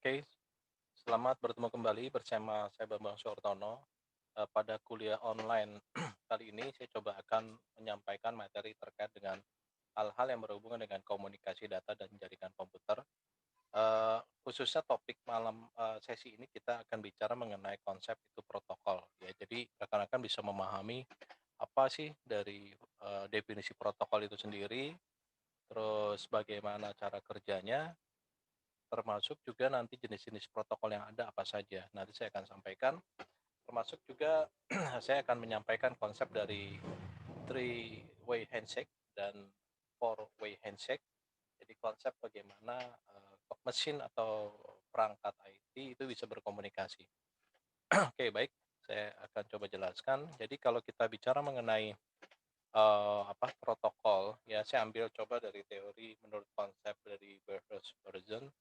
Oke, selamat bertemu kembali bersama saya Bambang Suartono. Pada kuliah online kali ini saya coba akan menyampaikan materi terkait dengan hal-hal yang berhubungan dengan komunikasi data dan jaringan komputer. Khususnya topik malam sesi ini kita akan bicara mengenai konsep itu protokol ya. Jadi rekan-rekan bisa memahami apa sih dari definisi protokol itu sendiri, terus bagaimana cara kerjanya, termasuk juga nanti jenis-jenis protokol yang ada apa saja. Nanti saya akan sampaikan, termasuk juga saya akan menyampaikan konsep dari three-way handshake dan four-way handshake. Jadi konsep bagaimana mesin atau perangkat IT itu bisa berkomunikasi. Oke, baik. Saya akan coba jelaskan. Jadi kalau kita bicara mengenai protokol, ya saya ambil coba dari teori menurut konsep dari Berger.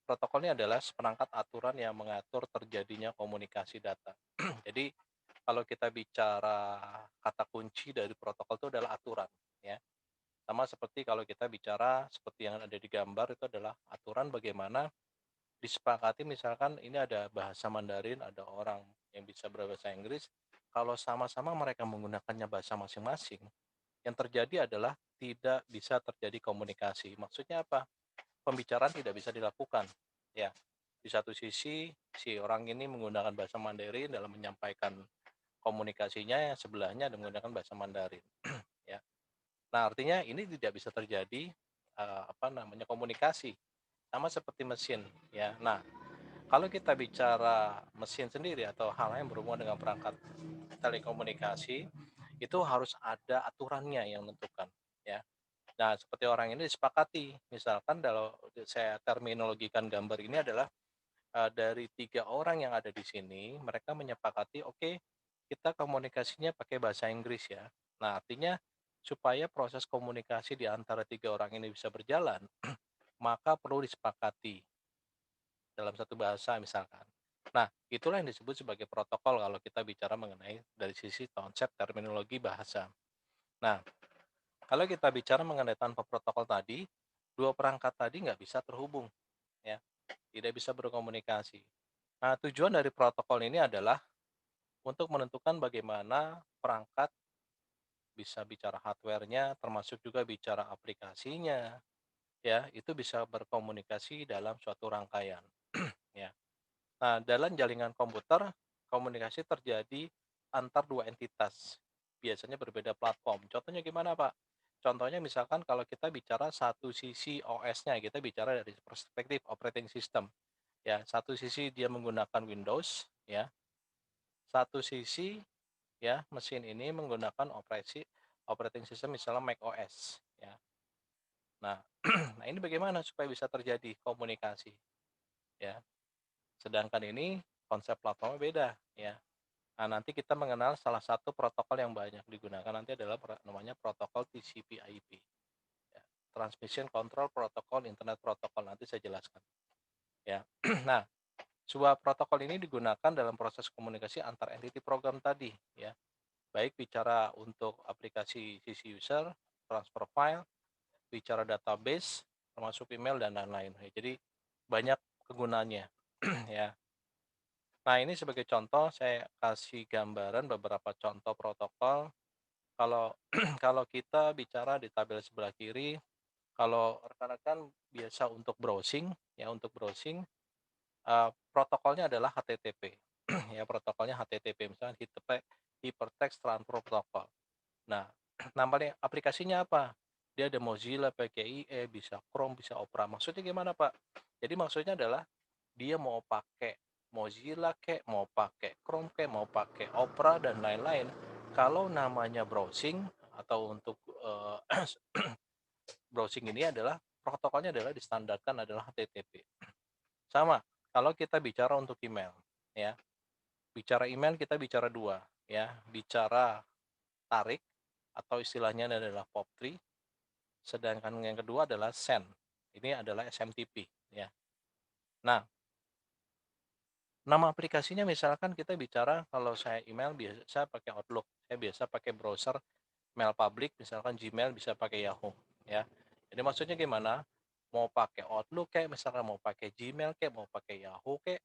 Protokol ini adalah seperangkat aturan yang mengatur terjadinya komunikasi data. Jadi kalau kita bicara kata kunci dari protokol itu adalah aturan, ya. Sama seperti kalau kita bicara seperti yang ada di gambar itu adalah aturan bagaimana disepakati misalkan ini ada bahasa Mandarin, ada orang yang bisa berbahasa Inggris, kalau sama-sama mereka menggunakannya bahasa masing-masing, yang terjadi adalah tidak bisa terjadi komunikasi. Maksudnya apa? Pembicaraan tidak bisa dilakukan, ya. Di satu sisi, si orang ini menggunakan bahasa Mandarin dalam menyampaikan komunikasinya, yang sebelahnya ada menggunakan bahasa Mandarin, ya. Nah, artinya ini tidak bisa terjadi, komunikasi, sama seperti mesin, ya. Nah, kalau kita bicara mesin sendiri atau hal yang berhubungan dengan perangkat telekomunikasi, itu harus ada aturannya yang menentukan, ya. Nah, seperti orang ini disepakati, misalkan kalau saya terminologikan gambar ini adalah dari 3 orang yang ada di sini, mereka menyepakati, "Oke, kita komunikasinya pakai bahasa Inggris ya." Nah, artinya supaya proses komunikasi di antara 3 orang ini bisa berjalan, maka perlu disepakati dalam satu bahasa misalkan. Nah, itulah yang disebut sebagai protokol kalau kita bicara mengenai dari sisi konsep terminologi bahasa. Nah, kalau kita bicara mengenai tanpa protokol tadi, 2 perangkat tadi nggak bisa terhubung, ya, tidak bisa berkomunikasi. Nah, tujuan dari protokol ini adalah untuk menentukan bagaimana perangkat bisa bicara hardware-nya, termasuk juga bicara aplikasinya, ya, itu bisa berkomunikasi dalam suatu rangkaian, ya. Nah, dalam jaringan komputer, komunikasi terjadi antar 2 entitas, biasanya berbeda platform. Contohnya gimana, Pak? Contohnya misalkan kalau kita bicara satu sisi OS-nya, kita bicara dari perspektif operating system, ya. Satu sisi dia menggunakan Windows, ya. Satu sisi, ya, mesin ini menggunakan operating system misalnya macOS, ya. Nah, nah ini bagaimana supaya bisa terjadi komunikasi, ya. Sedangkan ini konsep platformnya beda, ya. Nah, nanti kita mengenal salah satu protokol yang banyak digunakan nanti adalah namanya protokol TCP/IP, ya. Transmission Control Protocol, Internet Protocol, nanti saya jelaskan, ya. Nah, sebuah protokol ini digunakan dalam proses komunikasi antar entity program tadi, ya. Baik bicara untuk aplikasi sisi user, transfer file, bicara database, termasuk email dan lain-lain. Ya, jadi banyak kegunaannya, ya. Nah, ini sebagai contoh saya kasih gambaran beberapa contoh protokol. Kalau kalau kita bicara di tabel sebelah kiri, kalau rekan-rekan biasa untuk browsing, ya, untuk browsing, protokolnya adalah HTTP, ya, protokolnya HTTP, misalnya Hypertext Transfer Protocol. Nah, namanya aplikasinya apa? Dia ada Mozilla, PKIe, bisa Chrome, bisa Opera. Maksudnya gimana, Pak? Jadi maksudnya adalah dia mau pakai Mozilla kek, mau pakai Chrome kek, mau pakai Opera dan lain-lain. Kalau namanya browsing atau untuk browsing ini adalah protokolnya adalah distandarkan adalah HTTP. Sama, kalau kita bicara untuk email, ya. Bicara email kita bicara dua, ya. Bicara tarik atau istilahnya adalah POP3, sedangkan yang kedua adalah send. Ini adalah SMTP, ya. Nah, nama aplikasinya misalkan kita bicara kalau saya email biasa pakai Outlook, saya biasa pakai browser mail public misalkan Gmail bisa pakai Yahoo, ya. Jadi maksudnya gimana? mau pakai Outlook kayak misalkan mau pakai Gmail kayak mau pakai Yahoo kayak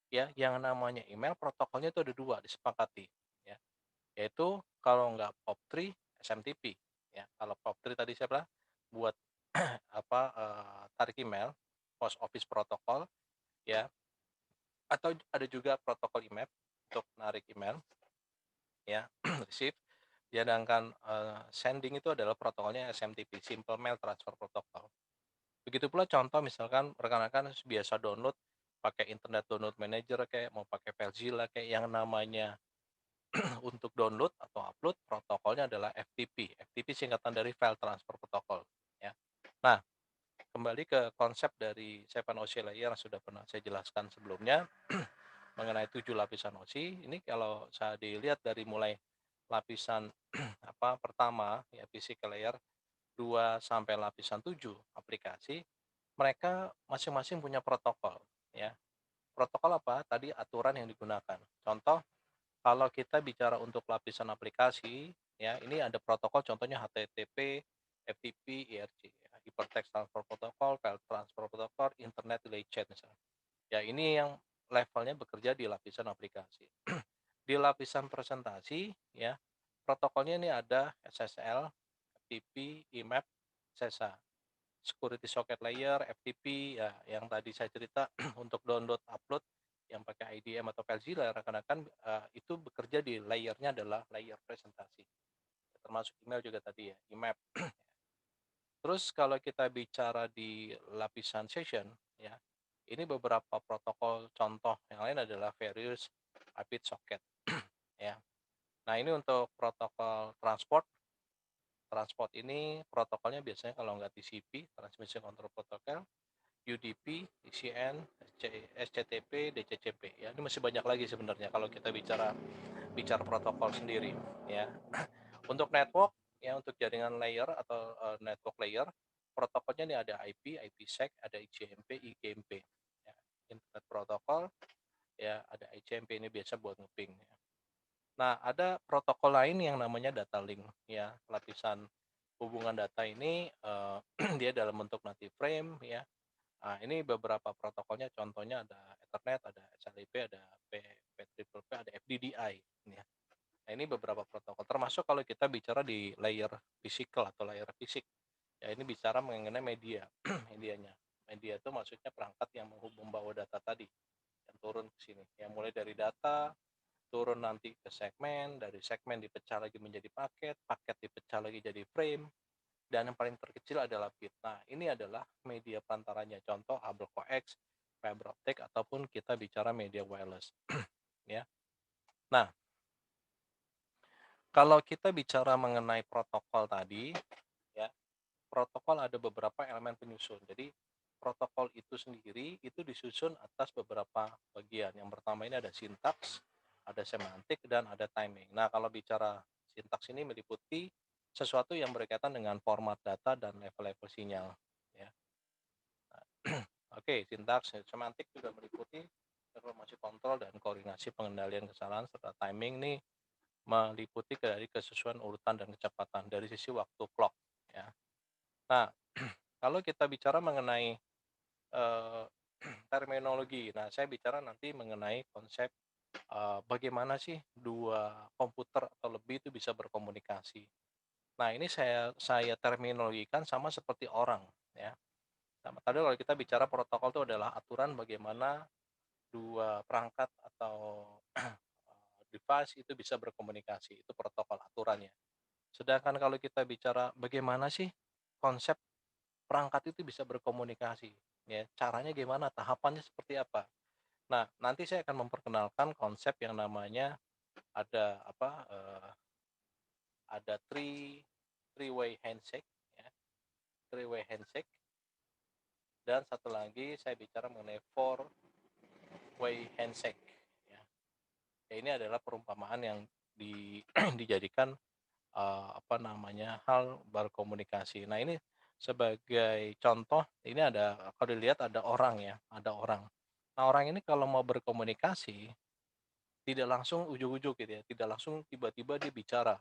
ya, yang namanya email protokolnya itu ada 2 disepakati, ya. Yaitu kalau nggak POP3, SMTP, ya. Kalau POP3 tadi saya bilang buat apa, tarik email, Post Office Protocol, ya, atau ada juga protokol IMAP untuk narik email, ya, receive. Sedangkan, sending itu adalah protokolnya SMTP, Simple Mail Transfer Protocol. Begitu pula contoh misalkan rekan-rekan biasa download pakai Internet Download Manager kayak mau pakai FileZilla kayak yang namanya untuk download atau upload protokolnya adalah FTP. FTP singkatan dari File Transfer Protocol, ya. Nah, kembali ke konsep dari 7OC layer yang sudah pernah saya jelaskan sebelumnya mengenai 7 lapisan OSI. Ini kalau saya dilihat dari mulai lapisan pertama ya physical layer 2 sampai lapisan 7 aplikasi, mereka masing-masing punya protokol, ya. Protokol apa? Tadi aturan yang digunakan. Contoh, kalau kita bicara untuk lapisan aplikasi, ya, ini ada protokol contohnya HTTP, FTP, IRC, ya, Hypertext Transfer Protocol, File Transfer Protocol, Internet Relay Chat misalnya. Ya, ini yang levelnya bekerja di lapisan aplikasi. Di lapisan presentasi, ya, protokolnya ini ada SSL, FTP, IMAP, SESA. Security Socket Layer, FTP, ya yang tadi saya cerita untuk download upload yang pakai IDM atau FileZilla rekan-rekan, itu bekerja di layernya adalah layer presentasi. Termasuk email juga tadi ya, IMAP. Terus kalau kita bicara di lapisan session, ya, ini beberapa protokol contoh yang lain adalah various IP socket, ya. Nah ini untuk protokol transport. Transport ini protokolnya biasanya kalau nggak TCP, Transmission Control Protocol, UDP, ICN, SCTP, DCCP. Ya, ini masih banyak lagi sebenarnya kalau kita bicara bicara protokol sendiri. Ya, untuk network, ya untuk jaringan layer atau network layer, protokolnya ini ada IP, IPsec, ada ICMP, IGMP. Ya, Internet Protocol, ya ada ICMP ini biasa buat ngeping. Ya. Nah, ada protokol lain yang namanya data link. Ya, lapisan hubungan data ini dia dalam bentuk native frame, ya. Nah, ini beberapa protokolnya, contohnya ada Ethernet, ada SLIP, ada P3PP, ada FDDI. Ya. Nah, ini beberapa protokol. Termasuk kalau kita bicara di layer physical atau layer fisik. Ya, ini bicara mengenai media, medianya. Media itu maksudnya perangkat yang membawa data tadi, yang turun ke sini. Ya, mulai dari data, turun nanti ke segmen, dari segmen dipecah lagi menjadi paket, paket dipecah lagi jadi frame, dan yang paling terkecil adalah bit. Nah, ini adalah media perantaranya. Contoh kabel coax, fiber optic, ataupun kita bicara media wireless. Ya. Nah, kalau kita bicara mengenai protokol tadi, ya, protokol ada beberapa elemen penyusun. Jadi, protokol itu sendiri itu disusun atas beberapa bagian. Yang pertama ini ada sintaks, ada semantik, dan ada timing. Nah, kalau bicara sintaks ini meliputi sesuatu yang berkaitan dengan format data dan level-level sinyal. Ya. Oke, sintaks semantik juga meliputi informasi kontrol dan koordinasi pengendalian kesalahan serta timing nih meliputi dari kesesuaian urutan dan kecepatan dari sisi waktu clock, ya. Nah, kalau kita bicara mengenai eh, terminologi, nah saya bicara nanti mengenai konsep bagaimana sih dua komputer atau lebih itu bisa berkomunikasi. Nah, ini saya terminologikan sama seperti orang, ya. Sama tadi kalau kita bicara protokol itu adalah aturan bagaimana dua perangkat atau device itu bisa berkomunikasi, itu protokol aturannya. Sedangkan kalau kita bicara bagaimana sih konsep perangkat itu bisa berkomunikasi, ya caranya gimana, tahapannya seperti apa. Nah, nanti saya akan memperkenalkan konsep yang namanya ada ada three way handshake, ya, three way handshake, dan satu lagi saya bicara mengenai four way handshake. Ya. Ya, ini adalah perumpamaan yang dijadikan hal berkomunikasi. Nah, ini sebagai contoh, ini ada kalau dilihat ada orang ya, ada orang. Nah, orang ini kalau mau berkomunikasi tidak langsung ujuk-ujuk gitu ya, tidak langsung tiba-tiba dia bicara.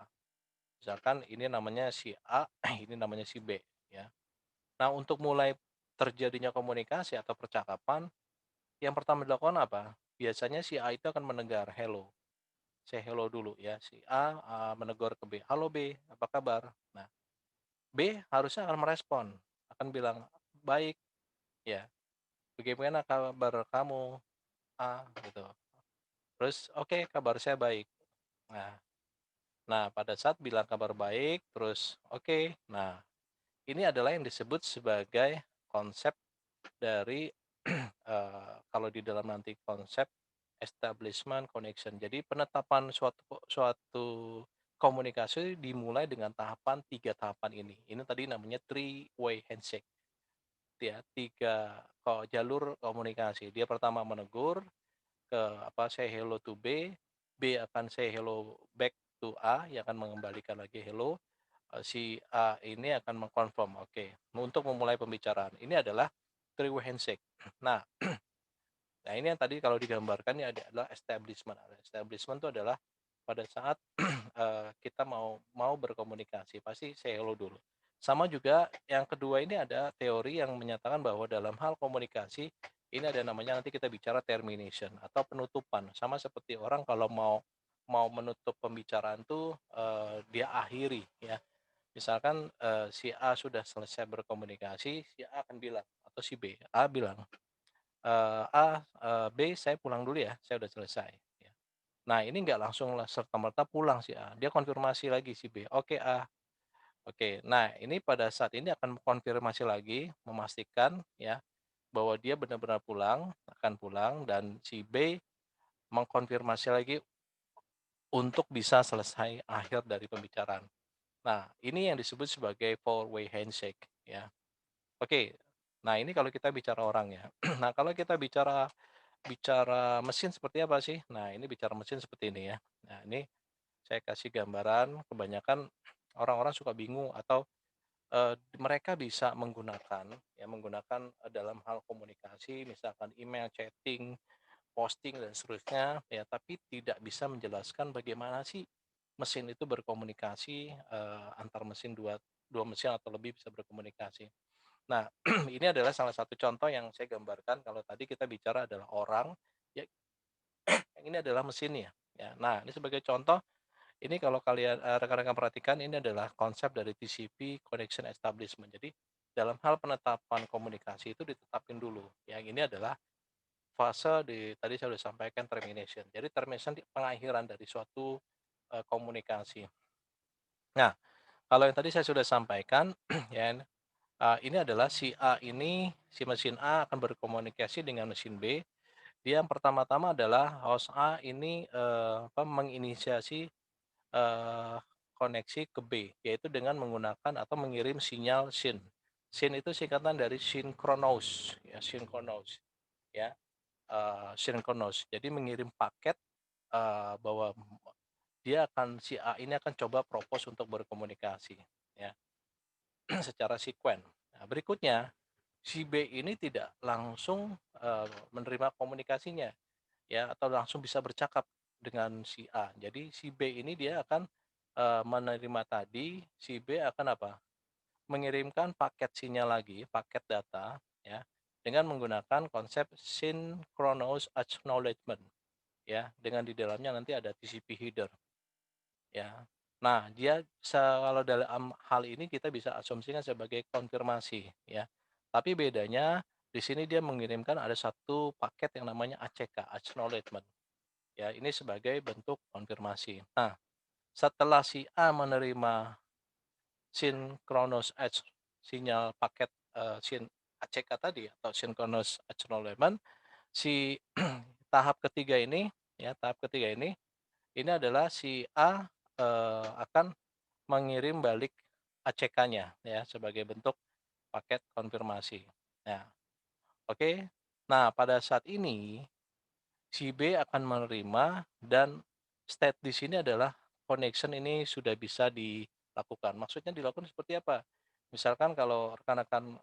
Misalkan ini namanya si A, ini namanya si B, ya. Nah, untuk mulai terjadinya komunikasi atau percakapan, yang pertama dilakukan apa? Biasanya si A itu akan menegur hello, say hello dulu ya, si A, menegur ke B, "Halo B, apa kabar?" Nah, B harusnya akan merespon, akan bilang, "Baik," ya, "bagaimana kabar kamu, A?" Gitu. Terus, "Oke, kabar saya baik." Nah nah pada saat bilang kabar baik, terus, "Oke." Nah, ini adalah yang disebut sebagai konsep dari kalau di dalam nanti konsep establishment connection. Jadi penetapan suatu suatu komunikasi dimulai dengan tahapan 3 tahapan ini. Ini tadi namanya three way handshake ya, 3 jalur komunikasi. Dia pertama menegur ke say hello to B, B akan say hello back to A yang akan mengembalikan lagi hello, si A ini akan mengkonfirm, oke, untuk memulai pembicaraan. Ini adalah three way handshake. Nah, Nah, ini yang tadi kalau digambarkan ini adalah establishment. Establishment itu adalah pada saat kita mau mau berkomunikasi, pasti say hello dulu. Sama juga yang kedua ini ada teori yang menyatakan bahwa dalam hal komunikasi ini ada namanya nanti kita bicara termination atau penutupan. Sama seperti orang kalau mau mau menutup pembicaraan tuh dia akhiri ya. Misalkan si A sudah selesai berkomunikasi, si A akan bilang atau si B, A bilang, B, saya pulang dulu ya, saya udah selesai, ya. Nah, ini nggak langsung serta-merta pulang si A, dia konfirmasi lagi si B, "Oke A, oke." Nah, ini pada saat ini akan konfirmasi lagi, memastikan ya, bahwa dia benar-benar pulang, akan pulang dan si B mengkonfirmasi lagi untuk bisa selesai akhir dari pembicaraan. Nah, ini yang disebut sebagai four way handshake ya. Oke, nah ini kalau kita bicara orang ya. Nah, kalau kita bicara Bicara mesin seperti apa sih? Nah, ini bicara mesin seperti ini ya. Nah, ini saya kasih gambaran, kebanyakan orang-orang suka bingung atau, mereka bisa menggunakan dalam hal komunikasi, misalkan email, chatting, posting, dan seterusnya, ya, tapi tidak bisa menjelaskan bagaimana sih mesin itu berkomunikasi, antar mesin dua dua mesin atau lebih bisa berkomunikasi. Nah, ini adalah salah satu contoh yang saya gambarkan kalau tadi kita bicara adalah orang, ya yang ini adalah mesinnya, ya. Nah, ini sebagai contoh, ini kalau kalian, rekan-rekan perhatikan ini adalah konsep dari TCP connection establishment. Jadi, dalam hal penetapan komunikasi itu ditetapin dulu. Yang ini adalah fase tadi saya sudah sampaikan termination. Jadi termination di pengakhiran dari suatu, komunikasi. Nah, kalau yang tadi saya sudah sampaikan, ya, ini adalah si A ini, si mesin A akan berkomunikasi dengan mesin B. Dia yang pertama-tama adalah host A ini, menginisiasi, eee, koneksi ke B, yaitu dengan menggunakan atau mengirim sinyal SYN. SYN itu singkatan dari synchronous ya, synchronous ya, synchronous. Jadi mengirim paket, bahwa si A ini akan coba propose untuk berkomunikasi ya, secara sekuen. Nah, berikutnya si B ini tidak langsung, menerima komunikasinya. Ya, atau langsung bisa bercakap dengan si A. Jadi si B ini dia akan, menerima tadi, si B akan apa, mengirimkan paket sinyal lagi, paket data ya, dengan menggunakan konsep synchronous acknowledgement ya, dengan di dalamnya nanti ada TCP header ya. Nah, kalau dalam hal ini kita bisa asumsikan sebagai konfirmasi ya. Tapi bedanya di sini dia mengirimkan ada satu paket yang namanya ACK, acknowledgement. Ya, ini sebagai bentuk konfirmasi. Nah, setelah si A menerima synchronous sinyal paket, ACK tadi atau synchronous acknowledgement, si tahap ketiga ini adalah si A, akan mengirim balik ACK-nya ya sebagai bentuk paket konfirmasi. Nah, oke. Nah, pada saat ini si B akan menerima dan state di sini adalah connection ini sudah bisa dilakukan. Maksudnya dilakukan seperti apa? Misalkan kalau rekan-rekan,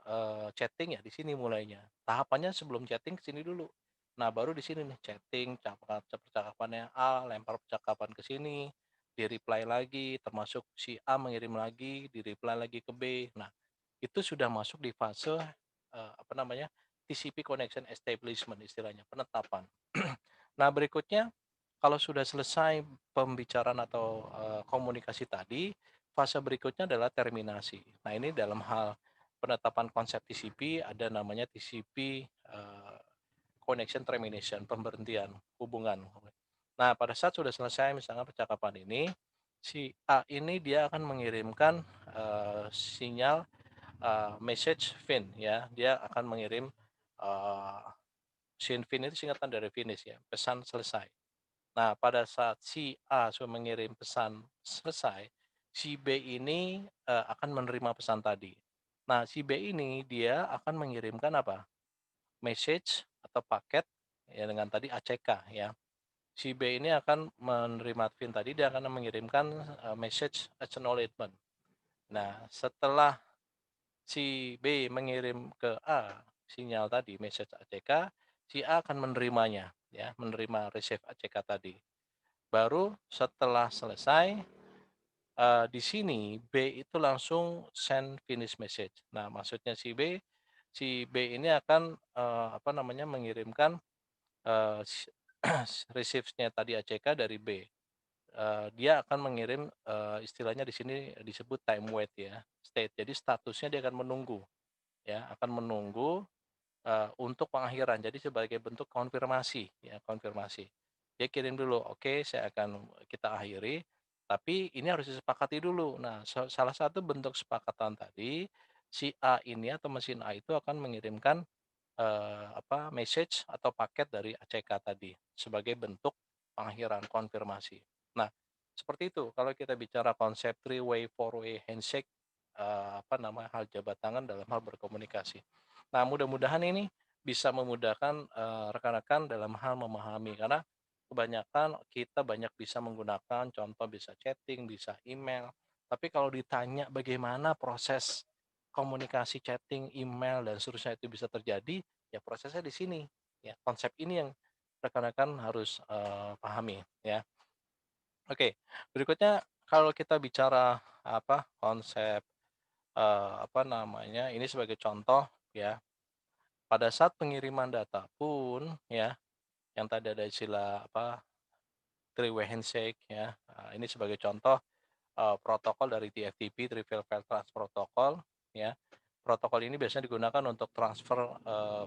chatting ya di sini mulainya. Tahapannya sebelum chatting ke sini dulu. Nah, baru di sini nih chatting, percakapannya A, lempar percakapan ke sini, di-reply lagi, termasuk si A mengirim lagi, di-reply lagi ke B. Nah, itu sudah masuk di fase, apa namanya, TCP connection establishment istilahnya, penetapan. Nah, berikutnya kalau sudah selesai pembicaraan atau, komunikasi tadi, fase berikutnya adalah terminasi. Nah, ini dalam hal penetapan konsep TCP ada namanya TCP, connection termination, pemberhentian hubungan. Nah, pada saat sudah selesai misalnya percakapan ini, si A ini dia akan mengirimkan, sinyal, message fin ya, dia akan mengirim, eee, fin itu singkatan dari finish ya, pesan selesai. Nah, pada saat si A sudah mengirim pesan selesai, si B ini, akan menerima pesan tadi. Nah, si B ini dia akan mengirimkan apa, message atau paket ya dengan tadi ACK ya. Si B ini akan menerima fin tadi, dia akan mengirimkan, message acknowledgement. Nah, setelah si B mengirim ke A sinyal tadi, message ACK, si A akan menerimanya ya, menerima receive ACK tadi. Baru setelah selesai, di sini B itu langsung send finish message. Nah, maksudnya si B ini akan, apa namanya, mengirimkan, receive-nya tadi ACK dari B. Dia akan mengirim, istilahnya di sini disebut time wait ya, state. Jadi statusnya dia akan menunggu ya, akan menunggu, untuk pengakhiran. Jadi sebagai bentuk konfirmasi ya, konfirmasi. Dia kirim dulu, "Oke, kita akhiri, tapi ini harus disepakati dulu." Nah, salah satu bentuk kesepakatan tadi, si A ini atau mesin A itu akan mengirimkan, apa, message atau paket dari ACK tadi, sebagai bentuk pengakhiran, konfirmasi. Nah, seperti itu kalau kita bicara konsep three way, four way handshake, apa nama, hal jabat tangan dalam hal berkomunikasi. Nah, mudah-mudahan ini bisa memudahkan, rekan-rekan dalam hal memahami, karena kebanyakan kita banyak bisa menggunakan contoh bisa chatting, bisa email, tapi kalau ditanya bagaimana proses komunikasi chatting, email, dan seterusnya itu bisa terjadi, ya prosesnya di sini, ya konsep ini yang rekan-rekan harus, pahami ya. Oke, berikutnya kalau kita bicara apa, konsep, apa namanya, ini sebagai contoh ya, pada saat pengiriman data pun ya, yang tadi ada istilah apa, three way handshake ya, ini sebagai contoh, protokol dari TFTP, Trivial File Transfer Protocol ya. Protokol ini biasanya digunakan untuk transfer,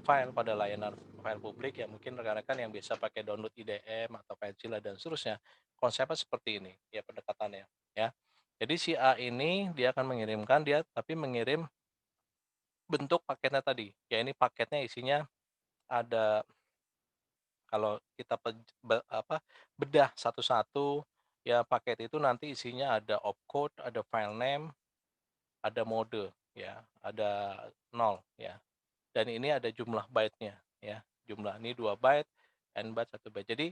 file pada layanan file publik ya, mungkin rekan-rekan yang bisa pakai download IDM atau FileZilla dan seterusnya, konsepnya seperti ini ya pendekatannya ya. Jadi si A ini dia akan mengirimkan, dia tapi mengirim bentuk paketnya tadi, ya ini paketnya isinya ada, kalau kita bedah satu-satu, ya paket itu nanti isinya ada opcode, ada file name, ada mode ya, ada 0 ya. Dan ini ada jumlah byte-nya ya. Jumlah ini 2 byte, n byte 1 byte. Jadi,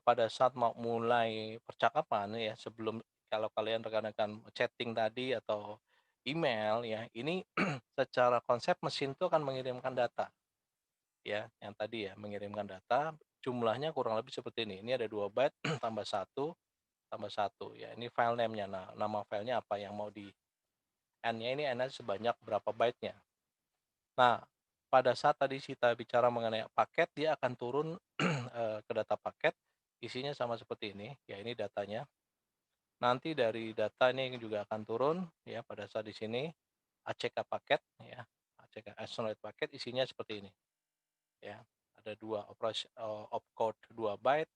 pada saat mau mulai percakapan ya, sebelum kalau kalian rekan-rekan chatting tadi atau email ya, ini secara konsep mesin itu akan mengirimkan data ya, yang tadi ya, mengirimkan data, jumlahnya kurang lebih seperti ini. Ini ada 2 byte tambah satu ya, ini file name-nya. Nah, nama filenya apa yang mau di N-nya ini N-nya sebanyak berapa byte-nya. Nah, pada saat tadi kita bicara mengenai paket, dia akan turun, ke data paket, isinya sama seperti ini, ya ini datanya. Nanti dari data ini juga akan turun, ya pada saat di sini ACK paket, ya ACK acknowledge paket isinya seperti ini, ya. Ada dua opcode 2 byte,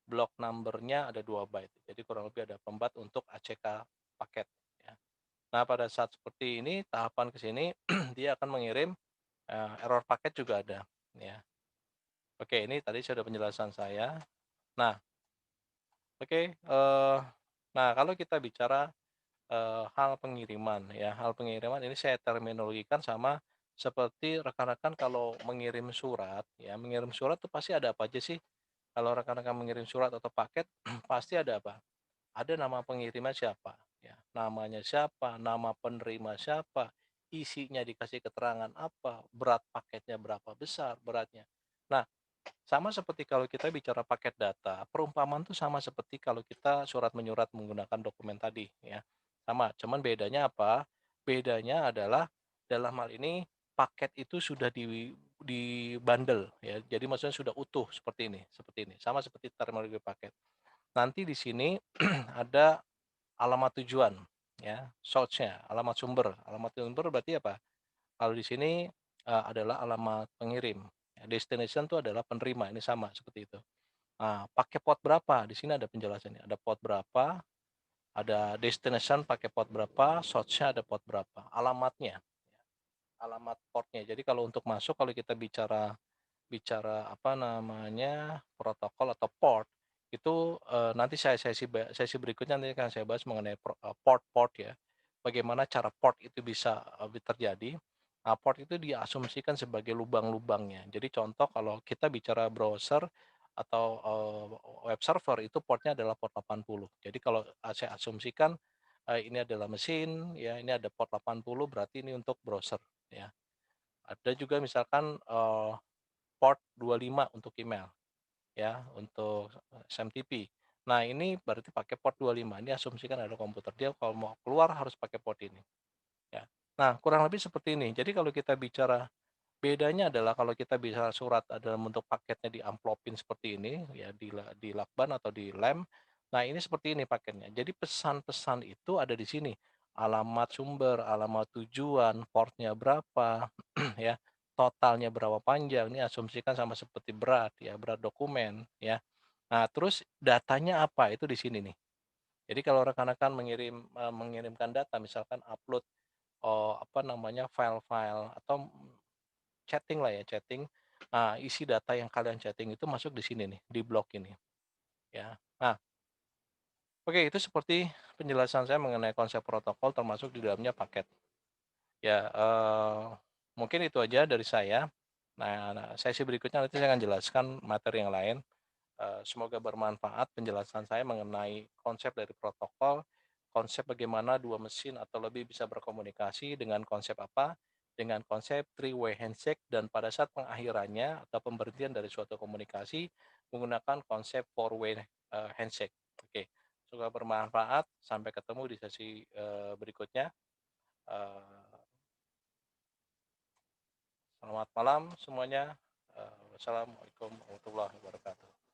block number-nya ada 2 byte. Jadi kurang lebih ada 4 untuk ACK paket, ya. Nah, pada saat seperti ini, tahapan ke sini dia akan mengirim, error paket juga ada, ya. Oke, ini tadi sudah penjelasan saya. Nah, oke, nah kalau kita bicara, hal pengiriman ya, hal pengiriman ini saya terminologikan sama seperti rekan-rekan kalau mengirim surat ya, mengirim surat tuh pasti ada apa aja sih? Kalau rekan-rekan mengirim surat atau paket pasti ada apa? Ada nama pengirimnya siapa, ya, namanya siapa, nama penerima siapa, isinya dikasih keterangan apa, berat paketnya berapa besar beratnya. Nah, sama seperti kalau kita bicara paket data, perumpamaan itu sama seperti kalau kita surat menyurat menggunakan dokumen tadi ya. Sama, cuman bedanya apa? Bedanya adalah dalam hal ini paket itu sudah di-bundle ya. Jadi maksudnya sudah utuh seperti ini. Sama seperti terminologi paket. Nanti di sini ada alamat tujuan ya, source-nya, alamat sumber. Alamat sumber berarti apa? Kalau di sini, adalah alamat pengirim, ya, destination itu adalah penerima, ini sama seperti itu. Nah, pakai port berapa? Di sini ada penjelasannya, ada port berapa, ada destination pakai port berapa, source-nya ada port berapa, alamatnya, alamat portnya. Jadi kalau untuk masuk, kalau kita bicara bicara apa namanya, protokol atau port, itu, nanti sesi berikutnya nanti akan saya bahas mengenai port-port ya. Bagaimana cara port itu bisa, terjadi. Nah, port itu diasumsikan sebagai lubang-lubangnya. Jadi contoh kalau kita bicara browser atau, web server itu portnya adalah port 80. Jadi kalau, saya asumsikan, ini adalah mesin, ya ini ada port 80 berarti ini untuk browser, ya. Ada juga misalkan, port 25 untuk email ya, untuk SMTP. Nah, ini berarti pakai port 25, ini asumsikan ada komputer. Dia kalau mau keluar harus pakai port ini, ya. Nah, kurang lebih seperti ini. Jadi kalau kita bicara bedanya adalah kalau kita bisa surat dalam bentuk paketnya diamplopin seperti ini, ya di lakban atau di lem. Nah, ini seperti ini paketnya. Jadi pesan-pesan itu ada di sini. Alamat sumber, alamat tujuan, portnya berapa, ya, totalnya berapa panjang. Ini asumsikan sama seperti berat ya, berat dokumen ya. Nah, terus datanya apa? Itu di sini nih. Jadi kalau rekan-rekan mengirimkan data misalkan upload, apa namanya, file-file atau chatting lah ya, chatting. Nah, isi data yang kalian chatting itu masuk di sini nih, di blok ini, ya. Nah, oke, itu seperti penjelasan saya mengenai konsep protokol termasuk di dalamnya paket. Ya, mungkin itu aja dari saya. Nah, sesi berikutnya nanti saya akan jelaskan materi yang lain. Semoga bermanfaat penjelasan saya mengenai konsep dari protokol, konsep bagaimana dua mesin atau lebih bisa berkomunikasi dengan konsep apa, dengan konsep three-way handshake dan pada saat pengakhirannya atau pemberhentian dari suatu komunikasi menggunakan konsep four-way handshake. Oke, semoga bermanfaat. Sampai ketemu di sesi berikutnya. Eh, Selamat malam semuanya. Wassalamualaikum warahmatullahi wabarakatuh.